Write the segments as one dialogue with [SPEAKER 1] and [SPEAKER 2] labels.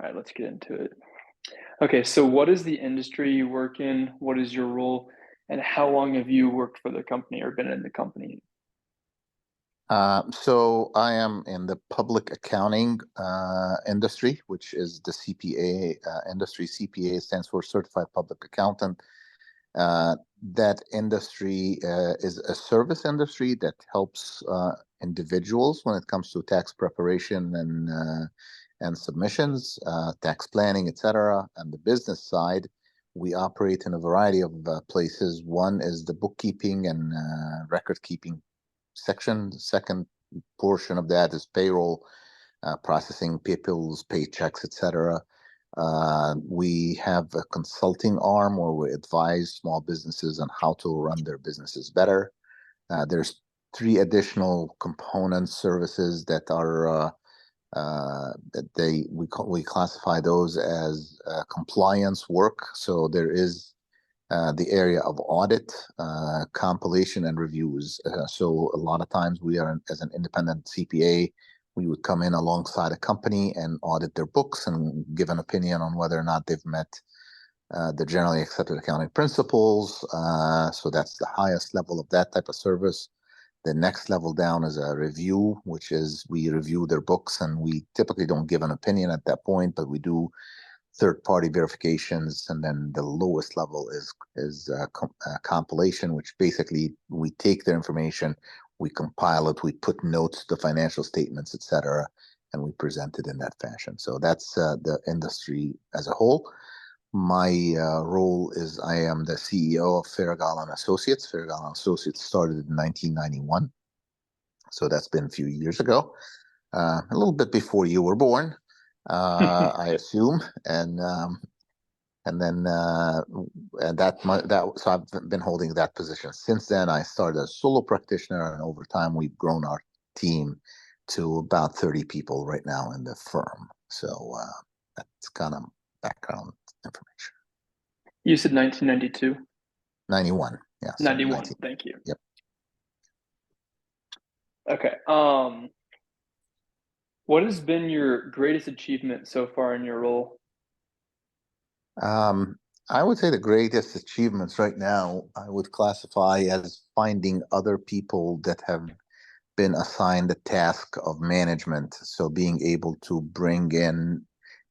[SPEAKER 1] All right, let's get into it. Okay, so what is the industry you work in? What is your role? And how long have you worked for the company or been in the company?
[SPEAKER 2] So I am in the public accounting industry, which is the CPA industry. CPA stands for Certified Public Accountant. That industry is a service industry that helps individuals when it comes to tax preparation and submissions, tax planning, etc. And the business side, we operate in a variety of places. One is the bookkeeping and record keeping section. The second portion of that is payroll, processing people's paychecks, etc. We have a consulting arm where we advise small businesses on how to run their businesses better. There's three additional component services that are that we classify those as compliance work. So there is the area of audit, compilation, and reviews. So a lot of times we are, as an independent CPA, we would come in alongside a company and audit their books and give an opinion on whether or not they've met the generally accepted accounting principles. So that's the highest level of that type of service. The next level down is a review, which is we review their books, and we typically don't give an opinion at that point, but we do third-party verifications. And then the lowest level is compilation, which basically we take their information, we compile it, we put notes to financial statements, etc., and we present it in that fashion. So that's the industry as a whole. My role is I am the CEO of Farragal and Associates. Farragal and Associates started in 1991, so that's been a few years ago, a little bit before you were born, I assume. And then and that so I've been holding that position since then. I started as a solo practitioner, and over time we've grown our team to about 30 people right now in the firm. So that's kind of background information.
[SPEAKER 1] You said 1992?
[SPEAKER 2] 91. Yeah, sorry,
[SPEAKER 1] 91,
[SPEAKER 2] 19.
[SPEAKER 1] thank you.
[SPEAKER 2] Yep.
[SPEAKER 1] Okay. What has been your greatest achievement so far in your role?
[SPEAKER 2] Um, I would say the greatest achievements right now I would classify as finding other people that have been assigned the task of management. So being able to bring in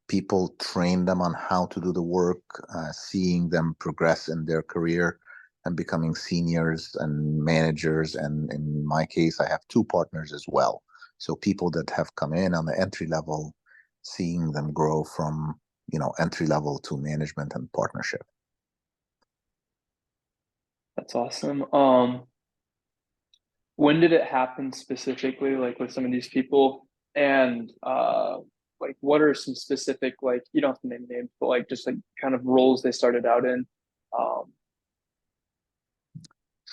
[SPEAKER 2] people, train them on how to do the work, seeing them progress in their career and becoming seniors and managers. And in my case, I have two partners as well. So people that have come in on the entry level, seeing them grow from, entry level to management and partnership.
[SPEAKER 1] That's awesome. When did it happen specifically, like with some of these people? And like what are some specific, like you don't have to name names, but like just like kind of roles they started out in? Um,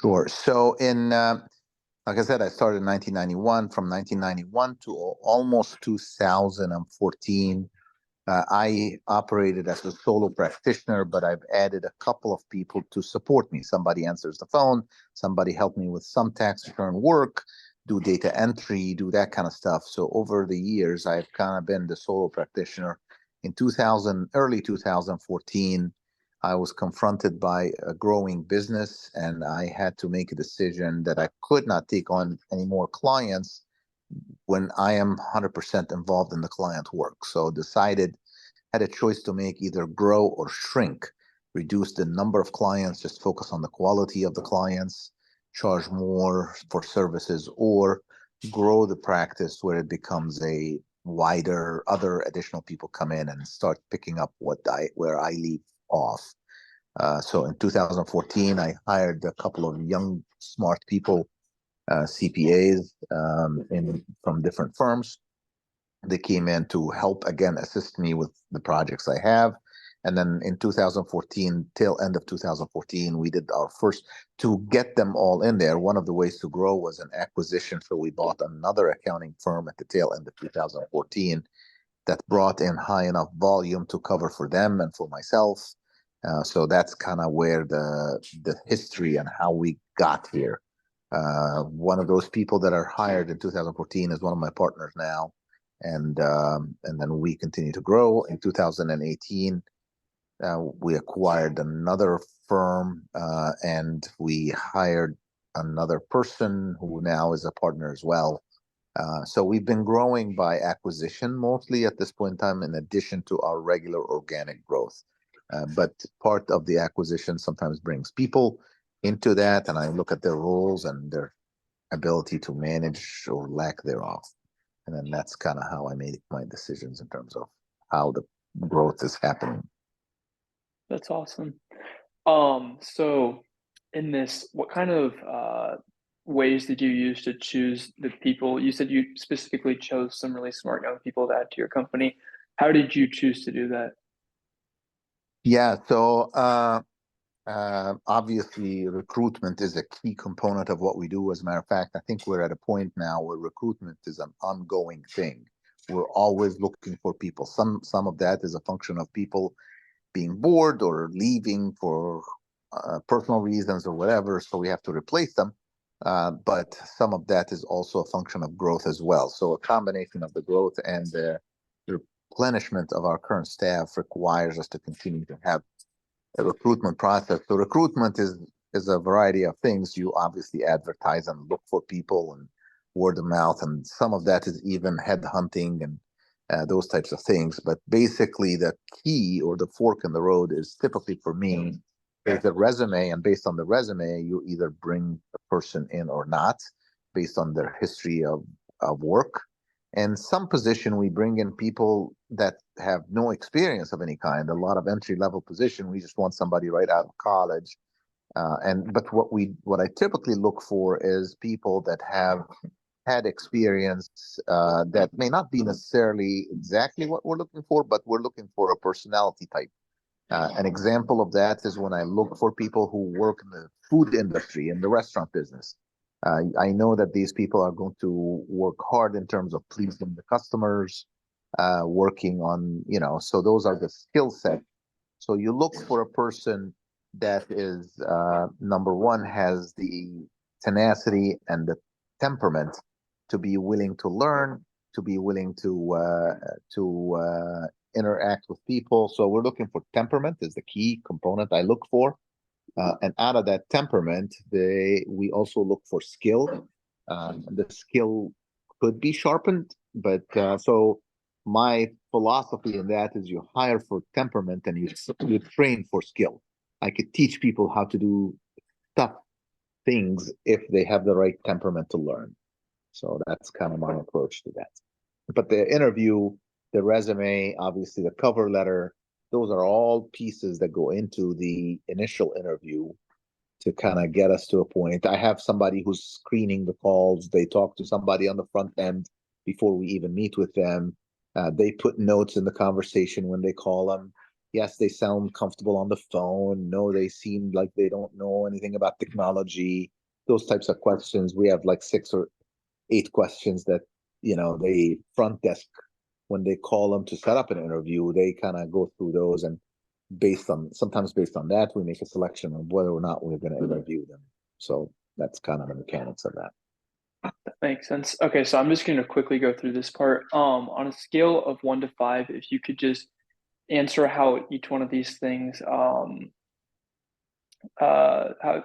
[SPEAKER 2] Sure. So like I said, I started in 1991. From 1991 to almost 2014, I operated as a solo practitioner, but I've added a couple of people to support me. Somebody answers the phone, somebody helped me with some tax return work, do data entry, do that kind of stuff. So over the years, I've kind of been the solo practitioner. In early 2014, I was confronted by a growing business, and I had to make a decision that I could not take on any more clients when I am 100% involved in the client work. So decided, had a choice to make, either grow or shrink, reduce the number of clients, just focus on the quality of the clients, charge more for services, or grow the practice where it becomes a wider, other additional people come in and start picking up where I leave off. So in 2014, I hired a couple of young, smart people, CPAs, from different firms. They came in to help, again, assist me with the projects I have. And then in 2014, till end of 2014, we did our first, to get them all in there. One of the ways to grow was an acquisition. So we bought another accounting firm at the tail end of 2014 that brought in high enough volume to cover for them and for myself. So that's kind of where the history and how we got here. One of those people that are hired in 2014 is one of my partners now, and then we continue to grow. In 2018, we acquired another firm, and we hired another person who now is a partner as well. So we've been growing by acquisition mostly at this point in time, in addition to our regular organic growth. But part of the acquisition sometimes brings people into that, and I look at their roles and their ability to manage or lack thereof. And then that's kind of how I made my decisions in terms of how the growth is happening.
[SPEAKER 1] That's awesome. So in this, what kind of ways did you use to choose the people? You said you specifically chose some really smart young people to add to your company. How did you choose to do that?
[SPEAKER 2] Yeah, so obviously recruitment is a key component of what we do. As a matter of fact, I think we're at a point now where recruitment is an ongoing thing. We're always looking for people. Some of that is a function of people being bored or leaving for personal reasons or whatever, so we have to replace them. But some of that is also a function of growth as well. So a combination of the growth and the replenishment of our current staff requires us to continue to have a recruitment process. So recruitment is a variety of things. You obviously advertise and look for people and word of mouth, and some of that is even headhunting and those types of things. But basically, the key or the fork in the road is typically for me is the resume, and based on the resume, you either bring a person in or not, based on their history of work. And some position we bring in people that have no experience of any kind. A lot of entry level position, we just want somebody right out of college. But what I typically look for is people that have had experience that may not be necessarily exactly what we're looking for, but we're looking for a personality type. An example of that is when I look for people who work in the food industry, in the restaurant business. I know that these people are going to work hard in terms of pleasing the customers, working on, so those are the skill set. So you look for a person that is, number one, has the tenacity and the temperament to be willing to learn, to be willing to interact with people. So we're looking for temperament is the key component I look for. And out of that temperament, we also look for skill. The skill could be sharpened, but so my philosophy in that is you hire for temperament and you train for skill. I could teach people how to do tough things if they have the right temperament to learn. So that's kind of my approach to that. But the interview, the resume, obviously the cover letter, those are all pieces that go into the initial interview to kind of get us to a point. I have somebody who's screening the calls. They talk to somebody on the front end before we even meet with them. They put notes in the conversation when they call them. Yes, they sound comfortable on the phone. No, they seem like they don't know anything about technology. Those types of questions. We have like 6 or 8 questions that, they front desk, when they call them to set up an interview, they kind of go through those, and sometimes based on that, we make a selection of whether or not we're going to interview them. So that's kind of the mechanics of that.
[SPEAKER 1] That makes sense. Okay, so I'm just going to quickly go through this part. On a scale of 1 to 5, if you could just answer how each one of these things, how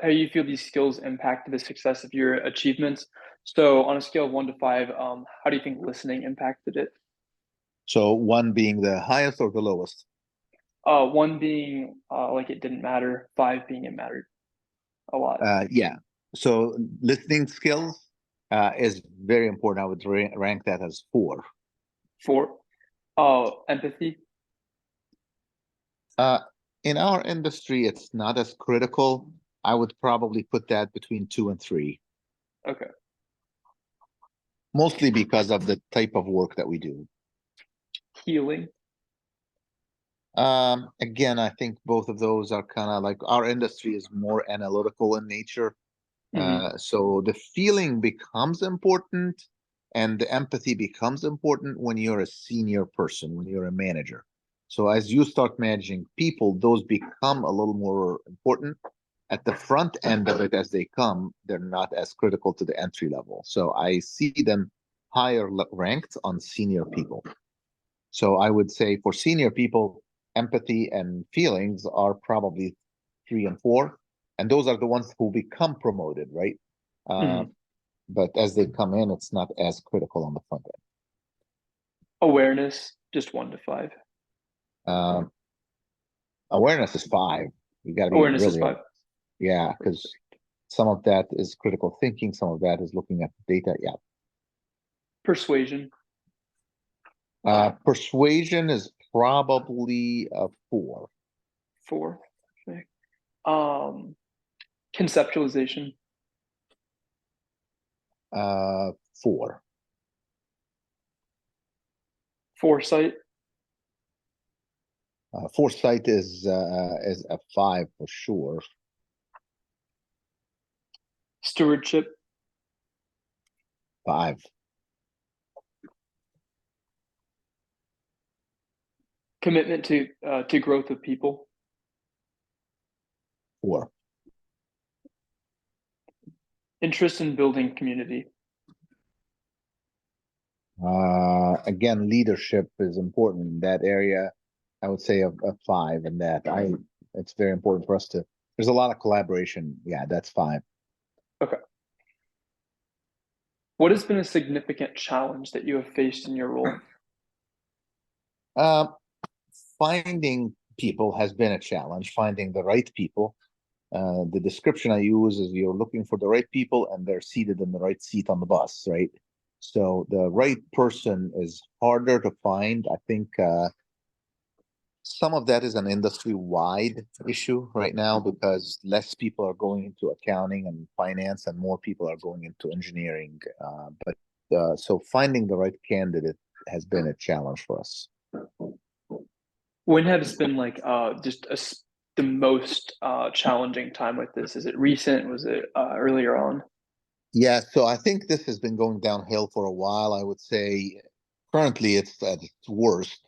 [SPEAKER 1] you feel these skills impact the success of your achievements. So on a scale of 1 to 5, how do you think listening impacted it?
[SPEAKER 2] So 1 being the highest or the lowest?
[SPEAKER 1] 1 being like it didn't matter, 5 being it mattered a lot.
[SPEAKER 2] Yeah. So listening skills is very important. I would rank that as 4.
[SPEAKER 1] 4. Empathy.
[SPEAKER 2] In our industry, it's not as critical. I would probably put that between 2 and 3.
[SPEAKER 1] Okay.
[SPEAKER 2] Mostly because of the type of work that we do.
[SPEAKER 1] Healing.
[SPEAKER 2] Again, I think both of those are kind of like, our industry is more analytical in nature. So the feeling becomes important and the empathy becomes important when you're a senior person, when you're a manager. So as you start managing people, those become a little more important. At the front end of it, as they come, they're not as critical to the entry level. So I see them higher ranked on senior people. So I would say for senior people, empathy and feelings are probably 3 and 4, and those are the ones who become promoted, right?
[SPEAKER 1] Mhm.
[SPEAKER 2] But as they come in, it's not as critical on the front
[SPEAKER 1] Awareness, just 1 to 5.
[SPEAKER 2] end. Awareness is 5. You got to be
[SPEAKER 1] Awareness is
[SPEAKER 2] really,
[SPEAKER 1] 5.
[SPEAKER 2] yeah, because some of that is critical thinking, some of that is looking at data. Yeah.
[SPEAKER 1] Persuasion,
[SPEAKER 2] Persuasion is probably a 4.
[SPEAKER 1] 4. Okay. Um, Conceptualization,
[SPEAKER 2] 4.
[SPEAKER 1] foresight,
[SPEAKER 2] Foresight is a 5 for sure.
[SPEAKER 1] stewardship,
[SPEAKER 2] 5.
[SPEAKER 1] commitment to growth of people,
[SPEAKER 2] 4.
[SPEAKER 1] interest in building community.
[SPEAKER 2] Again, leadership is important in that area. I would say a 5 in that. It's very important for us to. There's a lot of collaboration. Yeah, that's 5.
[SPEAKER 1] Okay. What has been a significant challenge that you have faced in your role?
[SPEAKER 2] Uh, Finding people has been a challenge. Finding the right people. The description I use is you're looking for the right people and they're seated in the right seat on the bus, right? So the right person is harder to find. I think some of that is an industry-wide issue right now because less people are going into accounting and finance and more people are going into engineering. So finding the right candidate has been a challenge for us.
[SPEAKER 1] When has been like the most challenging time with this? Is it recent? Was it earlier on?
[SPEAKER 2] Yeah, so I think this has been going downhill for a while. I would say currently it's at its worst.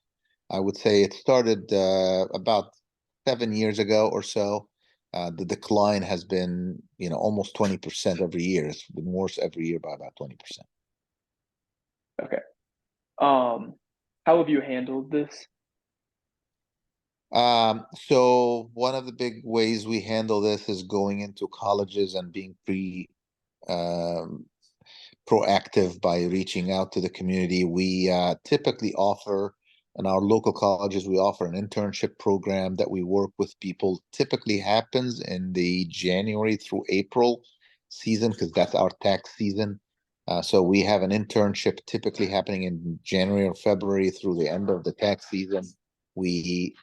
[SPEAKER 2] I would say it started about 7 years ago or so. The decline has been, almost 20% every year. It's been worse every year by about 20%.
[SPEAKER 1] Okay. How have you handled this?
[SPEAKER 2] So one of the big ways we handle this is going into colleges and being um, proactive by reaching out to the community. We typically offer in our local colleges, we offer an internship program that we work with people. Typically happens in the January through April season because that's our tax season. So we have an internship typically happening in January or February through the end of the tax season. We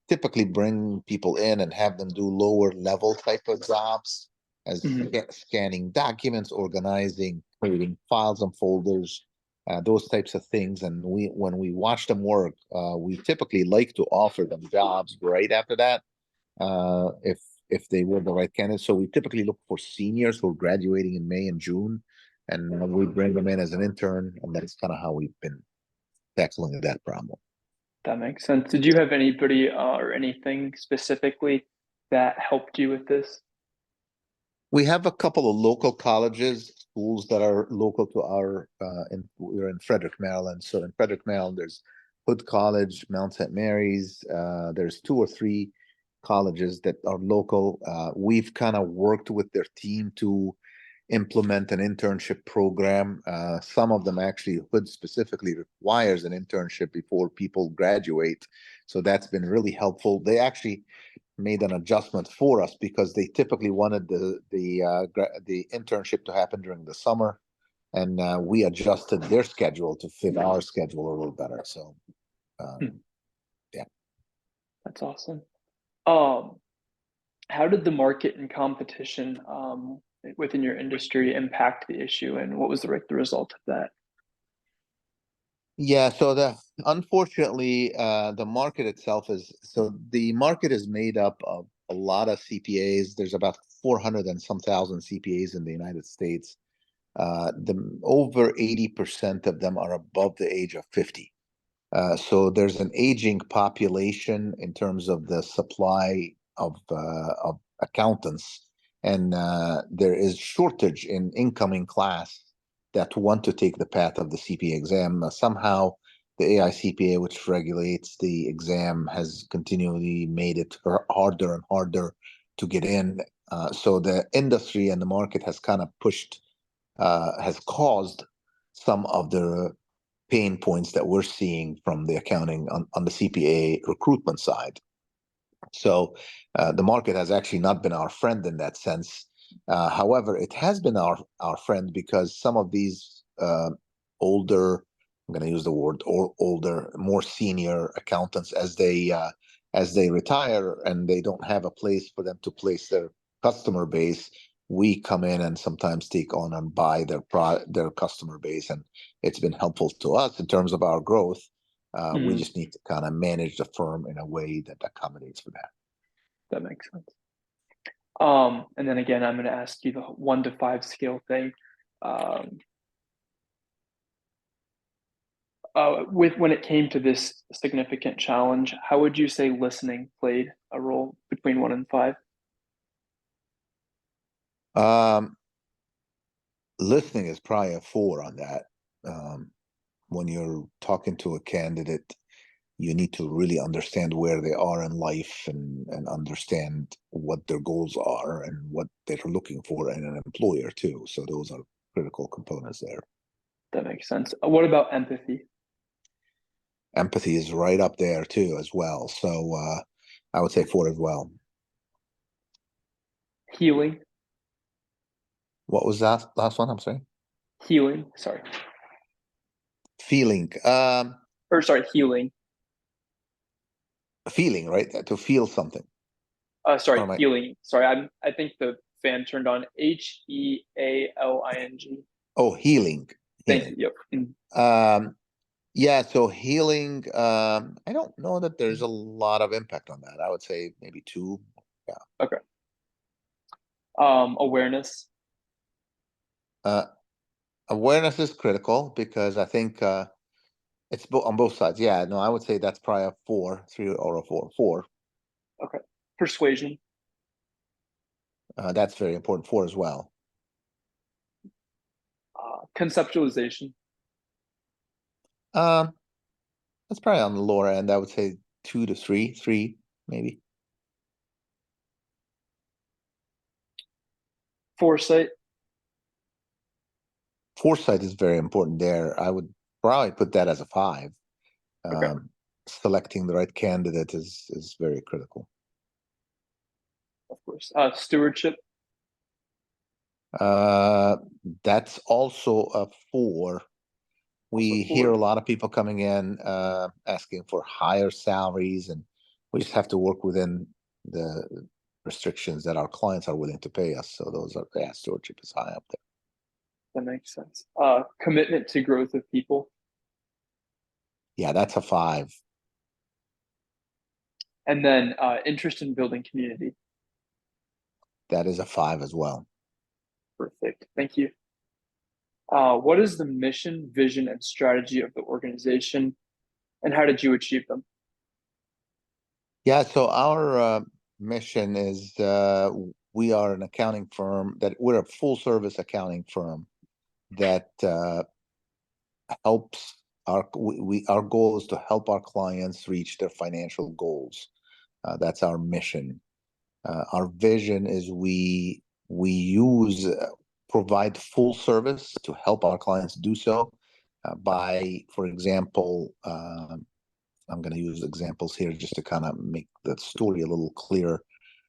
[SPEAKER 2] typically bring people in and have them do lower level type of jobs as
[SPEAKER 1] Mhm.
[SPEAKER 2] scanning documents, organizing, creating files and folders, those types of things. And when we watch them work, we typically like to offer them jobs right after that, if they were the right candidates. So we typically look for seniors who are graduating in May and June, and we bring them in as an intern, and that's kind of how we've been tackling that problem.
[SPEAKER 1] That makes sense. Did you have anybody or anything specifically that helped you with this?
[SPEAKER 2] We have a couple of local colleges, schools that are local to we're in Frederick, Maryland. So in Frederick, Maryland, there's Hood College, Mount St. Mary's. There's 2 or 3 colleges that are local. We've kind of worked with their team to implement an internship program. Some of them actually, Hood specifically requires an internship before people graduate. So that's been really helpful. They actually made an adjustment for us because they typically wanted the internship to happen during the summer, and we adjusted their schedule to fit our schedule a little better. So,
[SPEAKER 1] Hmm,
[SPEAKER 2] yeah.
[SPEAKER 1] that's awesome. Um, how did the market and competition within your industry impact the issue, and what was the result of that?
[SPEAKER 2] Yeah, so unfortunately the market itself the market is made up of a lot of CPAs. There's about 400 and some thousand CPAs in the United States. The over 80% of them are above the age of 50. So there's an aging population in terms of the supply of accountants, and there is shortage in incoming class that want to take the path of the CPA exam. Somehow, the AICPA, which regulates the exam, has continually made it harder and harder to get in. So the industry and the market has kind of has caused some of the pain points that we're seeing from the accounting on the CPA recruitment side. So the market has actually not been our friend in that sense. However, it has been our friend because some of these older, I'm going to use the word older, more senior accountants, as they retire and they don't have a place for them to place their customer base, we come in and sometimes take on and buy their customer base, and it's been helpful to us in terms of our growth. We
[SPEAKER 1] Mm,
[SPEAKER 2] just need to kind of manage the firm in a way that accommodates for that.
[SPEAKER 1] that makes sense. And then again, I'm going to ask you the 1 to 5 scale thing. Um, with when it came to this significant challenge, how would you say listening played a role between 1 and 5?
[SPEAKER 2] Um, Listening is probably a 4 on that. When you're talking to a candidate, you need to really understand where they are in life and understand what their goals are and what they're looking for in an employer too. So those are critical components there.
[SPEAKER 1] That makes sense. What about empathy?
[SPEAKER 2] Empathy is right up there too as well. So I would say 4 as well.
[SPEAKER 1] Healing?
[SPEAKER 2] What was that last one? I'm sorry.
[SPEAKER 1] Healing, sorry.
[SPEAKER 2] Feeling.
[SPEAKER 1] Or sorry, healing.
[SPEAKER 2] Feeling, right? To feel something. Or
[SPEAKER 1] Sorry,
[SPEAKER 2] am I?
[SPEAKER 1] healing. Sorry, I think the fan turned on. Healing.
[SPEAKER 2] Oh, healing.
[SPEAKER 1] Thank you.
[SPEAKER 2] Healing.
[SPEAKER 1] Yep.
[SPEAKER 2] Yeah, so healing, I don't know that there's a lot of impact on that. I would say maybe 2. Yeah.
[SPEAKER 1] Okay. Awareness.
[SPEAKER 2] Uh, Awareness is critical because I think it's on both sides. Yeah, no, I would say that's probably a 4, 3 or a 4. 4.
[SPEAKER 1] Okay. Persuasion.
[SPEAKER 2] That's very important. 4 as well.
[SPEAKER 1] Conceptualization.
[SPEAKER 2] Um, that's probably on the lower end. I would say 2 to 3, 3 maybe.
[SPEAKER 1] Foresight.
[SPEAKER 2] Foresight is very important there. I would probably put that as a 5.
[SPEAKER 1] Okay.
[SPEAKER 2] Selecting the right candidate is very critical.
[SPEAKER 1] Of course. Stewardship.
[SPEAKER 2] Uh, that's also a 4.
[SPEAKER 1] Also
[SPEAKER 2] We hear a
[SPEAKER 1] 4.
[SPEAKER 2] lot of people coming in asking for higher salaries, and we just have to work within the restrictions that our clients are willing to pay us. So those are, yeah, stewardship is high up there.
[SPEAKER 1] That makes sense. Commitment to growth of people.
[SPEAKER 2] Yeah, that's a 5.
[SPEAKER 1] And then interest in building community.
[SPEAKER 2] That is a 5 as well.
[SPEAKER 1] Perfect. Thank you. What is the mission, vision, and strategy of the organization, and how did you achieve them?
[SPEAKER 2] Yeah, so our mission is we are an accounting firm that we're a full service accounting firm that helps our goal is to help our clients reach their financial goals. That's our mission. Our vision is we use provide full service to help our clients do so by, for example, I'm going to use examples here just to kind of make the story a little clearer.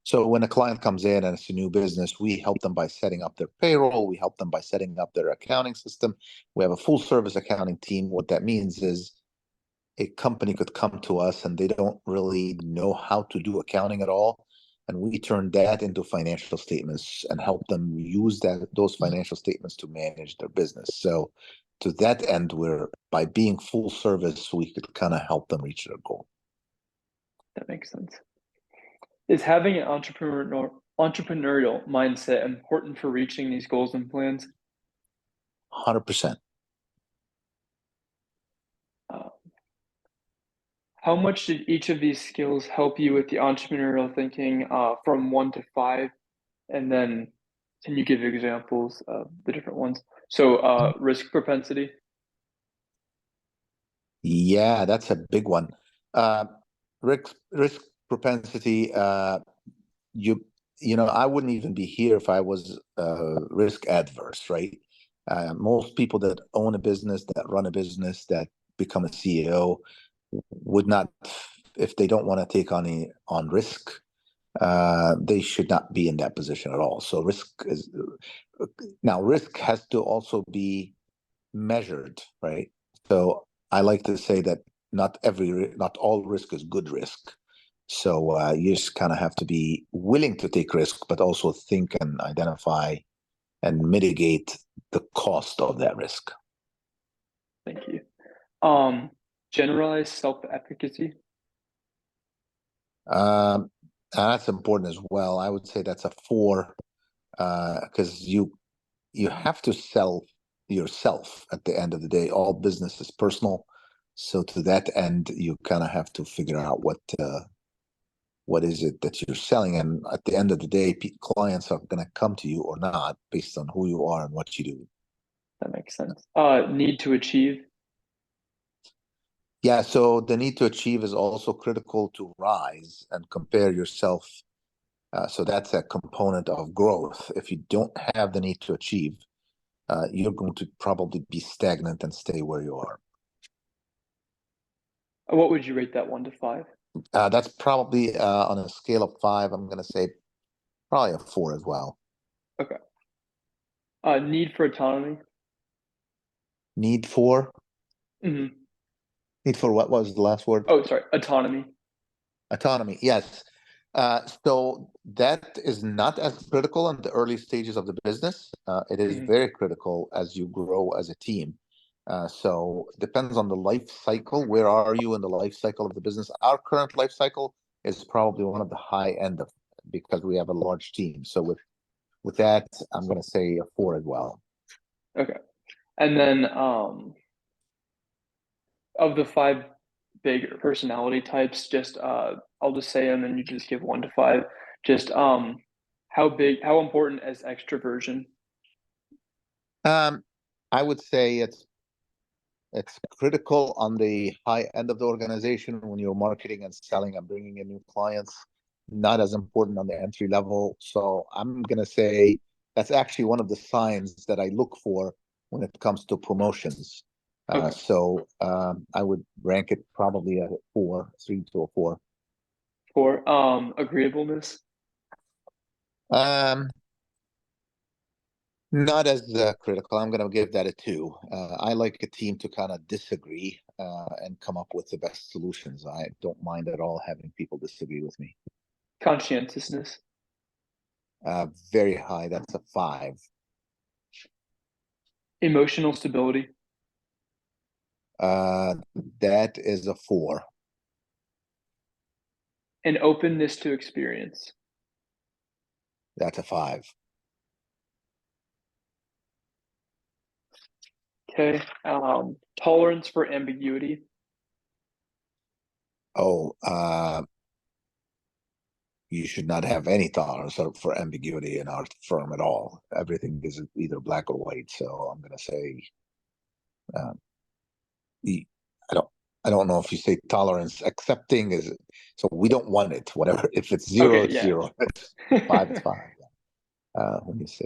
[SPEAKER 2] So when a client comes in and it's a new business, we help them by setting up their payroll. We help them by setting up their accounting system. We have a full service accounting team. What that means is a company could come to us and they don't really know how to do accounting at all. And we turn that into financial statements and help them use those financial statements to manage their business. So to that end, we're by being full service, we could kind of help them reach their goal.
[SPEAKER 1] That makes sense. Is having an entrepreneurial mindset important for reaching these goals and plans?
[SPEAKER 2] 100%.
[SPEAKER 1] Uh, how much did each of these skills help you with the entrepreneurial thinking from 1 to 5? And then can you give examples of the different ones? So, risk propensity.
[SPEAKER 2] Yeah, that's a big one. Uh, risk propensity. You you know, I wouldn't even be here if I was risk adverse, right? Most people that own a business, that run a business, that become a CEO would not, if they don't want to take on risk, they should not be in that position at all. So risk has to also be measured, right? So I like to say that not all risk is good risk. So you just kind of have to be willing to take risk, but also think and identify and mitigate the cost of that risk.
[SPEAKER 1] Thank you. Um, Generalized self-efficacy.
[SPEAKER 2] That's important as well. I would say that's a 4, because you have to sell yourself at the end of the day. All business is personal, so to that end, you kind of have to figure out what is it that you're selling, and at the end of the day, clients are going to come to you or not based on who you are and what you do.
[SPEAKER 1] That makes sense. Need to achieve.
[SPEAKER 2] Yeah, so the need to achieve is also critical to rise and compare yourself. So that's a component of growth. If you don't have the need to achieve, you're going to probably be stagnant and stay where you are.
[SPEAKER 1] What would you rate that 1 to 5?
[SPEAKER 2] That's probably on a scale of 5, I'm going to say probably a 4 as well.
[SPEAKER 1] Okay. Need for autonomy.
[SPEAKER 2] Need for
[SPEAKER 1] Hmm.
[SPEAKER 2] need for what was the last word?
[SPEAKER 1] Oh, sorry, autonomy.
[SPEAKER 2] Autonomy, yes. So that is not as critical in the early stages of the business. It is
[SPEAKER 1] Hmm.
[SPEAKER 2] very critical as you grow as a team. So depends on the life cycle. Where are you in the life cycle of the business? Our current life cycle is probably one of the high end of, because we have a large team. So with that, I'm going to say a 4 as well.
[SPEAKER 1] Okay. And then of the 5 big personality types, just I'll just say them and you just give 1 to 5. Just how important is extroversion?
[SPEAKER 2] Um, I would say it's critical on the high end of the organization when you're marketing and selling and bringing in new clients. Not as important on the entry level. So I'm gonna say that's actually one of the signs that I look for when it comes to promotions.
[SPEAKER 1] Okay.
[SPEAKER 2] I would rank it probably at a 4, 3 to a 4.
[SPEAKER 1] 4, agreeableness.
[SPEAKER 2] Um, Not as critical. I'm going to give that a 2. I like a team to kind of disagree and come up with the best solutions. I don't mind at all having people disagree with me.
[SPEAKER 1] Conscientiousness.
[SPEAKER 2] Very high. That's a 5.
[SPEAKER 1] Emotional stability.
[SPEAKER 2] Uh, that is a 4.
[SPEAKER 1] And openness to experience.
[SPEAKER 2] That's a 5.
[SPEAKER 1] Okay. Tolerance for ambiguity.
[SPEAKER 2] Oh, you should not have any tolerance for ambiguity in our firm at all. Everything is either black or white. So I'm going to say uh, I don't I don't know if you say tolerance. Accepting is, so we don't want it. Whatever. If it's 0,
[SPEAKER 1] Okay,
[SPEAKER 2] it's
[SPEAKER 1] yeah.
[SPEAKER 2] 0. If it's 5, it's 5. When you say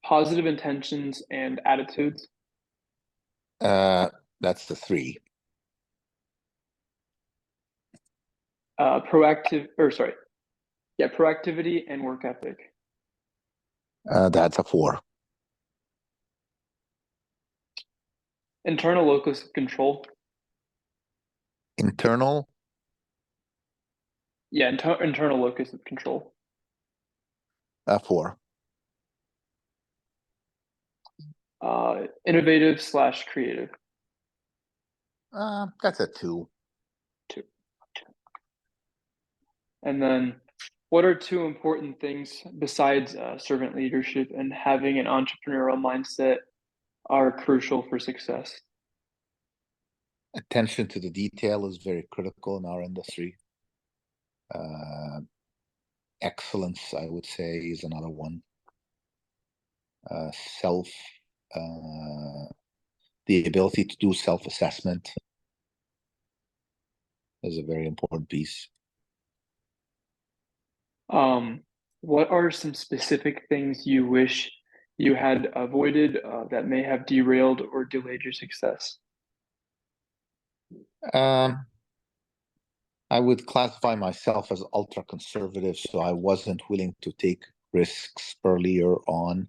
[SPEAKER 1] Positive intentions and attitudes.
[SPEAKER 2] that, that's the 3.
[SPEAKER 1] Proactive, or sorry, yeah, proactivity and work ethic.
[SPEAKER 2] That's a 4.
[SPEAKER 1] Internal locus of control.
[SPEAKER 2] Internal,
[SPEAKER 1] Yeah, internal locus of control.
[SPEAKER 2] 4.
[SPEAKER 1] Innovative slash creative.
[SPEAKER 2] That's a 2.
[SPEAKER 1] 2. And then, what are 2 important things besides servant leadership and having an entrepreneurial mindset are crucial for success?
[SPEAKER 2] Attention to the detail is very critical in our industry. Uh, Excellence, I would say, is another one. self, uh, the ability to do self-assessment is a very important piece.
[SPEAKER 1] What are some specific things you wish you had avoided that may have derailed or delayed your success?
[SPEAKER 2] Um, I would classify myself as ultra conservative, so I wasn't willing to take risks earlier on.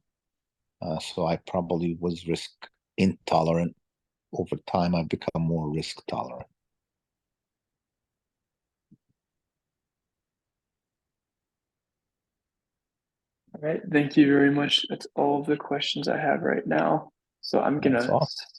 [SPEAKER 2] So I probably was risk intolerant. Over time, I've become more risk tolerant.
[SPEAKER 1] All right, thank you very much. That's all of the questions I have right now. So I'm
[SPEAKER 2] That's
[SPEAKER 1] gonna
[SPEAKER 2] all.